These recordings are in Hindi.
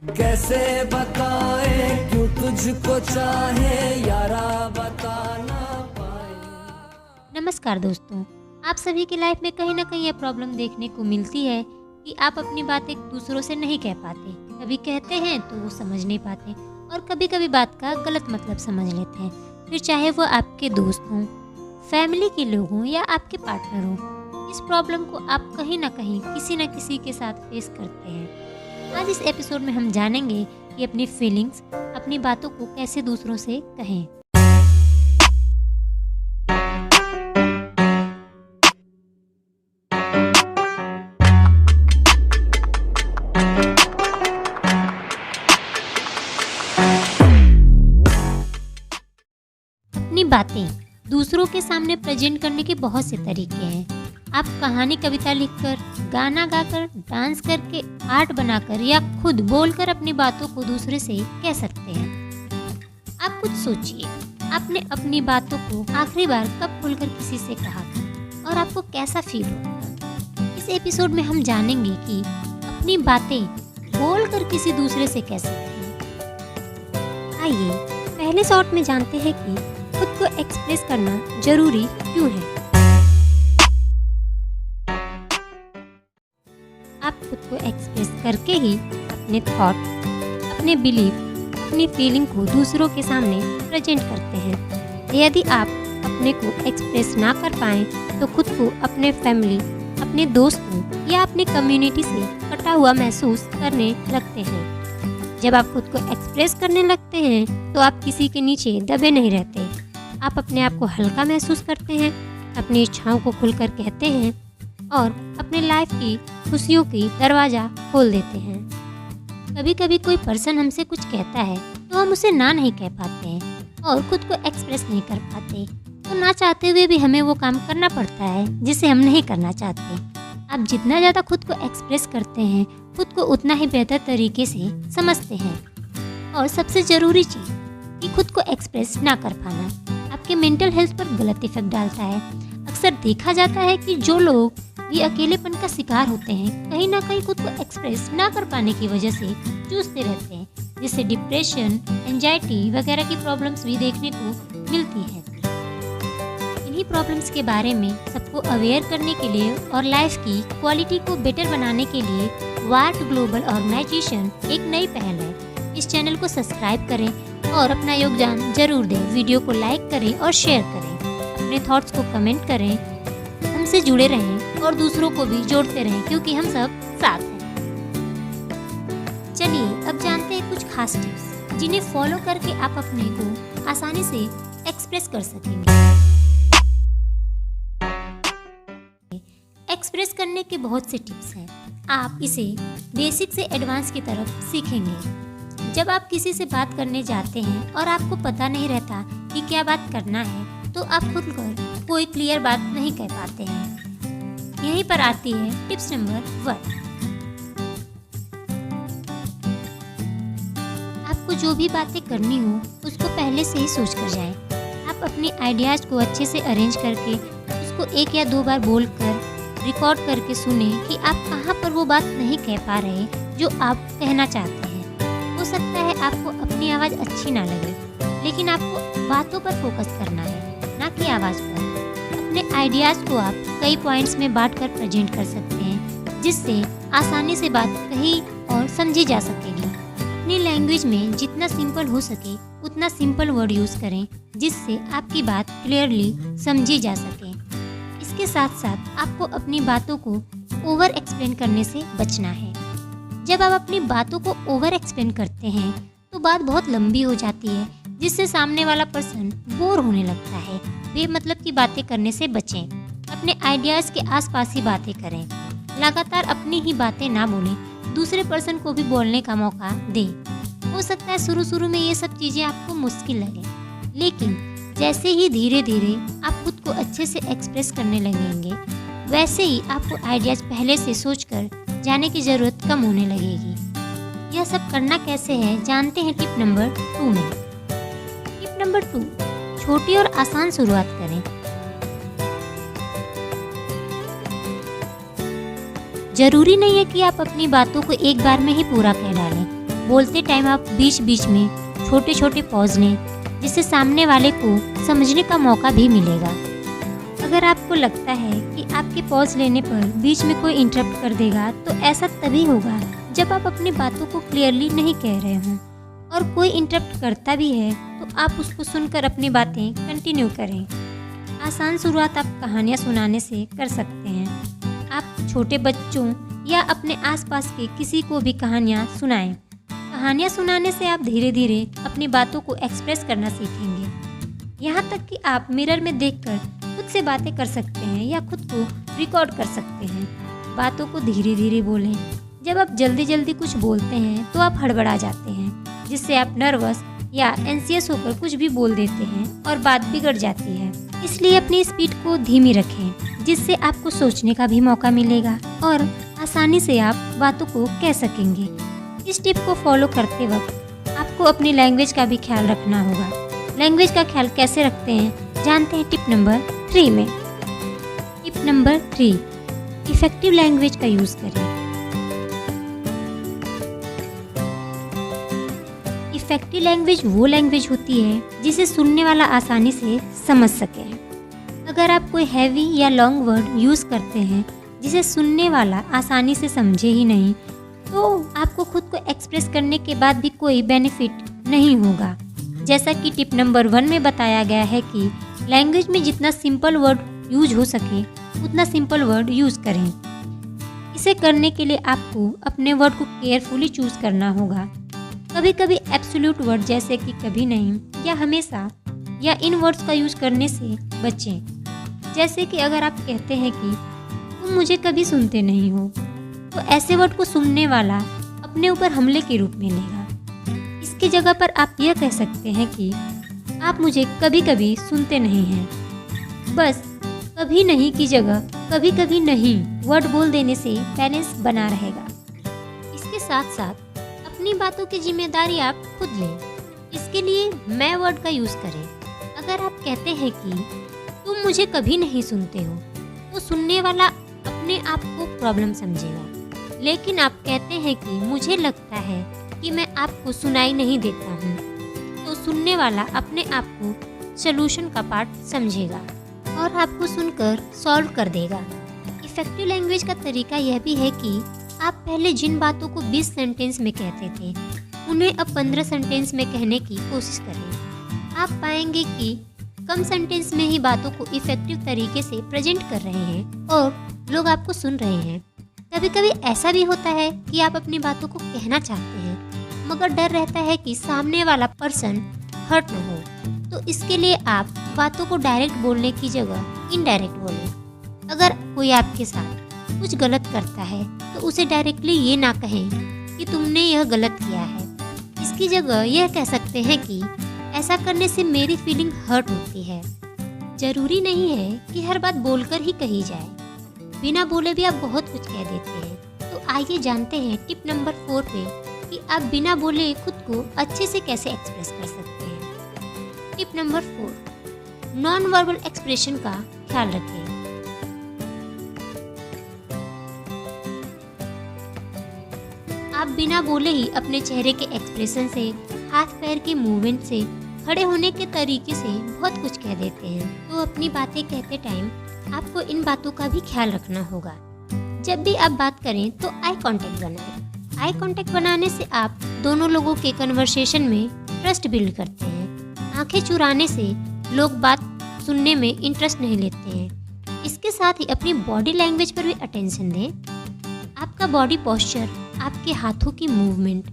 कैसे बताए क्यों तुझको चाहे यारा बता ना पाए। नमस्कार दोस्तों, आप सभी की लाइफ में कहीं ना कहीं ये प्रॉब्लम देखने को मिलती है कि आप अपनी बातें दूसरों से नहीं कह पाते। कभी कहते हैं तो वो समझ नहीं पाते और कभी कभी बात का गलत मतलब समझ लेते हैं। फिर चाहे वो आपके दोस्त हों, फैमिली के लोग हों या आपके पार्टनर हों, इस प्रॉब्लम को आप कहीं ना कहीं किसी न किसी के साथ फेस करते हैं। आज इस एपिसोड में हम जानेंगे कि अपनी फीलिंग्स, अपनी बातों को कैसे दूसरों से कहें। अपनी बातें दूसरों के सामने प्रेजेंट करने के बहुत से तरीके हैं। आप कहानी, कविता लिखकर, गाना गाकर, डांस करके, आर्ट बनाकर या खुद बोलकर अपनी बातों को दूसरे से कह सकते हैं। आप कुछ सोचिए, आपने अपनी बातों को आखिरी बार कब खुलकर किसी से कहा था और आपको कैसा फील होगा। इस एपिसोड में हम जानेंगे कि अपनी बातें बोलकर किसी दूसरे से कह सकते हैं। आइए पहले शॉर्ट में जानते हैं कि खुद को एक्सप्रेस करना जरूरी क्यों है। आप खुद को एक्सप्रेस करके ही अपने थॉट, अपने बिलीफ, अपनी फीलिंग को दूसरों के सामने प्रेजेंट करते हैं। यदि आप अपने को एक्सप्रेस ना कर पाएं तो खुद को अपने फैमिली, अपने दोस्तों या अपनी कम्युनिटी से कटा हुआ महसूस करने लगते हैं। जब आप खुद को एक्सप्रेस करने लगते हैं तो आप किसी के नीचे दबे नहीं रहते। आप अपने आप को हल्का महसूस करते हैं, अपनी इच्छाओं को खुलकर कहते हैं और अपने लाइफ की खुशियों की दरवाज़ा खोल देते हैं। कभी कभी कोई पर्सन हमसे कुछ कहता है तो हम उसे ना नहीं कह पाते हैं और खुद को एक्सप्रेस नहीं कर पाते, तो ना चाहते हुए भी हमें वो काम करना पड़ता है जिसे हम नहीं करना चाहते। आप जितना ज़्यादा खुद को एक्सप्रेस करते हैं, खुद को उतना ही बेहतर तरीके से समझते हैं। और सबसे ज़रूरी चीज़ कि खुद को एक्सप्रेस ना कर पाना आपके मेंटल हेल्थ पर गलत इफेक्ट डालता है। अक्सर देखा जाता है कि जो लोग भी अकेलेपन का शिकार होते हैं, कहीं ना कहीं खुद को एक्सप्रेस ना कर पाने की वजह से जूझते रहते हैं, जिससे डिप्रेशन, एंजाइटी वगैरह की प्रॉब्लम्स भी देखने को मिलती है। इन्हीं प्रॉब्लम्स के बारे में सबको अवेयर करने के लिए और लाइफ की क्वालिटी को बेटर बनाने के लिए वार्ट ग्लोबल ऑर्गेनाइजेशन एक नई पहल है। इस चैनल को सब्सक्राइब करें और अपना योगदान जरूर दें। वीडियो को लाइक करें और शेयर करें, अपने थॉट्स को कमेंट करें, हमसे जुड़े रहें और दूसरों को भी जोड़ते रहें, क्योंकि हम सब साथ हैं। चलिए अब जानते हैं कुछ खास टिप्स जिन्हें फॉलो करके आप अपने को आसानी से एक्सप्रेस कर सकेंगे। एक्सप्रेस करने के बहुत से टिप्स हैं। आप इसे बेसिक से एडवांस की तरफ सीखेंगे। जब आप किसी से बात करने जाते हैं और आपको पता नहीं रहता कि क्या बात करना है, तो आप खुलकर कोई क्लियर बात नहीं कह पाते हैं। यहीं पर आती है टिप्स नंबर 1। आपको जो भी बातें करनी हो उसको पहले से ही सोच कर जाएं। आप अपनी आइडियाज़ को अच्छे से अरेंज करके उसको 1 या 2 बार बोलकर रिकॉर्ड करके सुने कि आप कहाँ पर वो बात नहीं कह पा रहे जो आप कहना चाहते हैं। हो सकता है आपको अपनी आवाज़ अच्छी ना लगे, लेकिन आपको बातों पर फोकस करना है, ना कि आवाज़ पर। अपने आइडियाज़ को आप कई पॉइंट्स में बांटकर प्रेजेंट कर सकते हैं, जिससे आसानी से बात कही और समझी जा सकेगी। अपनी लैंग्वेज में जितना सिंपल हो सके उतना सिंपल वर्ड यूज़ करें, जिससे आपकी बात क्लियरली समझी जा सके। इसके साथ साथ आपको अपनी बातों को ओवर एक्सप्लेन करने से बचना है। जब आप अपनी बातों को ओवर एक्सप्लेन करते हैं तो बात बहुत लंबी हो जाती है, जिससे सामने वाला पर्सन बोर होने लगता है। बेमतलब की बातें करने से बचें। अपने आइडियाज़ के आसपास ही बातें करें। लगातार अपनी ही बातें ना बोलें, दूसरे पर्सन को भी बोलने का मौका दें। हो सकता है शुरू में ये सब चीज़ें आपको मुश्किल लगे, लेकिन जैसे ही धीरे धीरे आप खुद को अच्छे से एक्सप्रेस करने लगेंगे, वैसे ही आपको आइडियाज़ पहले से सोचकर जाने की ज़रूरत कम होने लगेगी। यह सब करना कैसे है जानते हैं टिप नंबर 2 में। टिप नंबर 2, छोटी और आसान शुरुआत करें। जरूरी नहीं है कि आप अपनी बातों को एक बार में ही पूरा कह डालें। बोलते टाइम आप बीच बीच में छोटे छोटे पॉज लें, जिससे सामने वाले को समझने का मौका भी मिलेगा। अगर आपको लगता है कि आपके पॉज लेने पर बीच में कोई इंटरप्ट कर देगा, तो ऐसा तभी होगा जब आप अपनी बातों को क्लियरली नहीं कह रहे हों, और कोई इंटरप्ट करता भी है तो आप उसको सुनकर अपनी बातें कंटिन्यू करें। आसान शुरुआत आप कहानियाँ सुनाने से कर सकते हैं। आप छोटे बच्चों या अपने आसपास के किसी को भी कहानियाँ सुनाएं। कहानियाँ सुनाने से आप धीरे धीरे अपनी बातों को एक्सप्रेस करना सीखेंगे। यहाँ तक कि आप मिरर में देखकर खुद से बातें कर सकते हैं या खुद को रिकॉर्ड कर सकते हैं। बातों को धीरे धीरे बोलें। जब आप जल्दी जल्दी कुछ बोलते हैं तो आप हड़बड़ा जाते हैं, जिससे आप नर्वस या एंसियस होकर कुछ भी बोल देते हैं और बात बिगड़ जाती है। इसलिए अपनी स्पीड को धीमी रखें, जिससे आपको सोचने का भी मौका मिलेगा और आसानी से आप बातों को कह सकेंगे। इस टिप को फॉलो करते वक्त आपको अपनी लैंग्वेज का भी ख्याल रखना होगा। लैंग्वेज का ख्याल कैसे रखते हैं जानते हैं टिप नंबर 3 में। टिप नंबर 3, इफेक्टिव लैंग्वेज का यूज़ करें। इफेक्टिव लैंग्वेज वो लैंग्वेज होती है जिसे सुनने वाला आसानी से समझ सके। अगर आप कोई हैवी या लॉन्ग वर्ड यूज़ करते हैं जिसे सुनने वाला आसानी से समझे ही नहीं, तो आपको खुद को एक्सप्रेस करने के बाद भी कोई बेनिफिट नहीं होगा। जैसा कि टिप नंबर 1 में बताया गया है कि लैंग्वेज में जितना सिंपल वर्ड यूज हो सके उतना सिंपल वर्ड यूज़ करें। इसे करने के लिए आपको अपने वर्ड को केयरफुली चूज़ करना होगा। कभी कभी एब्सोल्यूट वर्ड जैसे कि कभी नहीं या हमेशा या इन वर्ड्स का यूज़ करने से बचें। जैसे कि अगर आप कहते हैं कि तुम मुझे कभी सुनते नहीं हो, तो ऐसे वर्ड को सुनने वाला अपने ऊपर हमले के रूप में लेगा। इसकी जगह पर आप यह कह सकते हैं कि आप मुझे कभी कभी सुनते नहीं हैं। बस कभी नहीं की जगह कभी कभी नहीं वर्ड बोल देने से बैलेंस बना रहेगा। इसके साथ साथ अपनी बातों की जिम्मेदारी आप खुद लें। इसके लिए मैं वर्ड का यूज़ करें। अगर आप कहते हैं कि तुम मुझे कभी नहीं सुनते हो, तो सुनने वाला अपने आप को प्रॉब्लम समझेगा। लेकिन आप कहते हैं कि मुझे लगता है कि मैं आपको सुनाई नहीं देता हूँ, तो सुनने वाला अपने आप को सलूशन का पार्ट समझेगा और आपको सुनकर सॉल्व कर देगा। इफेक्टिव लैंग्वेज का तरीका यह भी है कि आप पहले जिन बातों को 20 सेंटेंस में कहते थे, उन्हें अब 15 सेंटेंस में कहने की कोशिश करें। आप पाएंगे कि कम सेंटेंस में ही बातों को इफेक्टिव तरीके से प्रेजेंट कर रहे हैं और लोग आपको सुन रहे हैं। कभी कभी ऐसा भी होता है कि आप अपनी बातों को कहना चाहते हैं, मगर डर रहता है कि सामने वाला पर्सन हर्ट न हो, तो इसके लिए आप बातों को डायरेक्ट बोलने की जगह इनडायरेक्ट बोलें। अगर कोई आपके साथ कुछ गलत करता है तो उसे डायरेक्टली ये ना कहें कि तुमने यह गलत किया है। इसकी जगह यह कह सकते हैं कि ऐसा करने से मेरी फीलिंग हर्ट होती है। जरूरी नहीं है कि हर बात बोलकर ही कही जाए, बिना बोले भी आप बहुत कुछ कह देते हैं। तो आइए जानते हैं टिप नंबर 4 पे कि आप बिना बोले खुद को अच्छे से कैसे एक्सप्रेस कर सकते हैं। Tip number 4, non verbal expression का ख्याल रखें। आप बिना बोले ही अपने चेहरे के एक्सप्रेशन से, हाथ पैर के मूवमेंट से, खड़े होने के तरीके से बहुत कुछ कह देते हैं। तो अपनी बातें कहते टाइम आपको इन बातों का भी ख्याल रखना होगा। जब भी आप बात करें तो आई कांटेक्ट बनाएं। आई कांटेक्ट बनाने से आप दोनों लोगों के कन्वर्सेशन में ट्रस्ट बिल्ड करते हैं। आंखें चुराने से लोग बात सुनने में इंटरेस्ट नहीं लेते हैं। इसके साथ ही अपनी बॉडी लैंग्वेज पर भी अटेंशन दें। आपका बॉडी पोस्चर, आपके हाथों की मूवमेंट,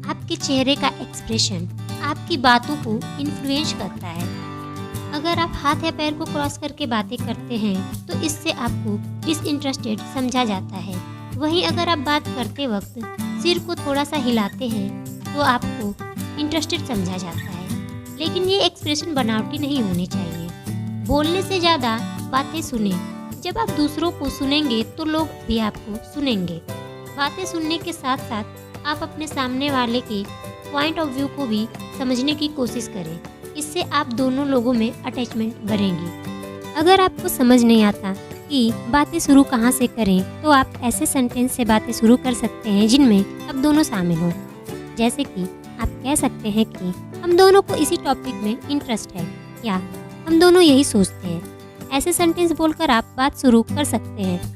आपके चेहरे का एक्सप्रेशन आपकी बातों को इन्फ्लुएंस करता है। अगर आप हाथ या पैर को क्रॉस करके बातें करते हैं तो इससे आपको डिसइंटरेस्टेड समझा जाता है। वहीं अगर आप बात करते वक्त सिर को थोड़ा सा हिलाते हैं तो आपको इंटरेस्टेड समझा जाता है। लेकिन ये एक्सप्रेशन बनावटी नहीं होनी चाहिए। बोलने से ज़्यादा बातें सुने। जब आप दूसरों को सुनेंगे तो लोग भी आपको सुनेंगे। बातें सुनने के साथ साथ आप अपने सामने वाले के पॉइंट ऑफ व्यू को भी समझने की कोशिश करें। इससे आप दोनों लोगों में अटैचमेंट बढ़ेंगी। अगर आपको समझ नहीं आता कि बातें शुरू कहाँ से करें, तो आप ऐसे सेंटेंस से बातें शुरू कर सकते हैं जिनमें आप दोनों शामिल हों। जैसे कि आप कह सकते हैं कि हम दोनों को इसी टॉपिक में इंटरेस्ट है या हम दोनों यही सोचते हैं। ऐसे सेंटेंस बोलकर आप बात शुरू कर सकते हैं।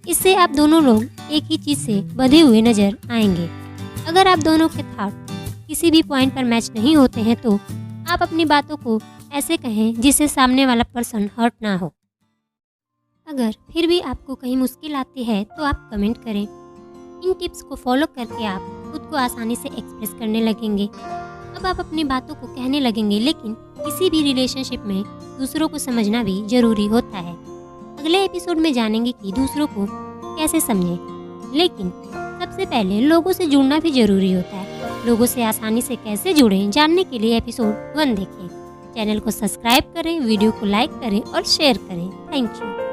इससे आप दोनों लोग एक ही चीज़ से बंधे हुए नजर आएंगे। अगर आप दोनों के थॉट किसी भी पॉइंट पर मैच नहीं होते हैं तो आप अपनी बातों को ऐसे कहें जिससे सामने वाला पर्सन हर्ट ना हो। अगर फिर भी आपको कहीं मुश्किल आती है तो आप कमेंट करें। इन टिप्स को फॉलो करके आप खुद को आसानी से एक्सप्रेस करने लगेंगे। अब आप अपनी बातों को कहने लगेंगे, लेकिन किसी भी रिलेशनशिप में दूसरों को समझना भी जरूरी होता है। अगले एपिसोड में जानेंगे कि दूसरों को कैसे समझें, लेकिन सबसे पहले लोगों से जुड़ना भी जरूरी होता है। लोगों से आसानी से कैसे जुड़ें जानने के लिए एपिसोड 1 देखें। चैनल को सब्सक्राइब करें, वीडियो को लाइक करें और शेयर करें। Thank you.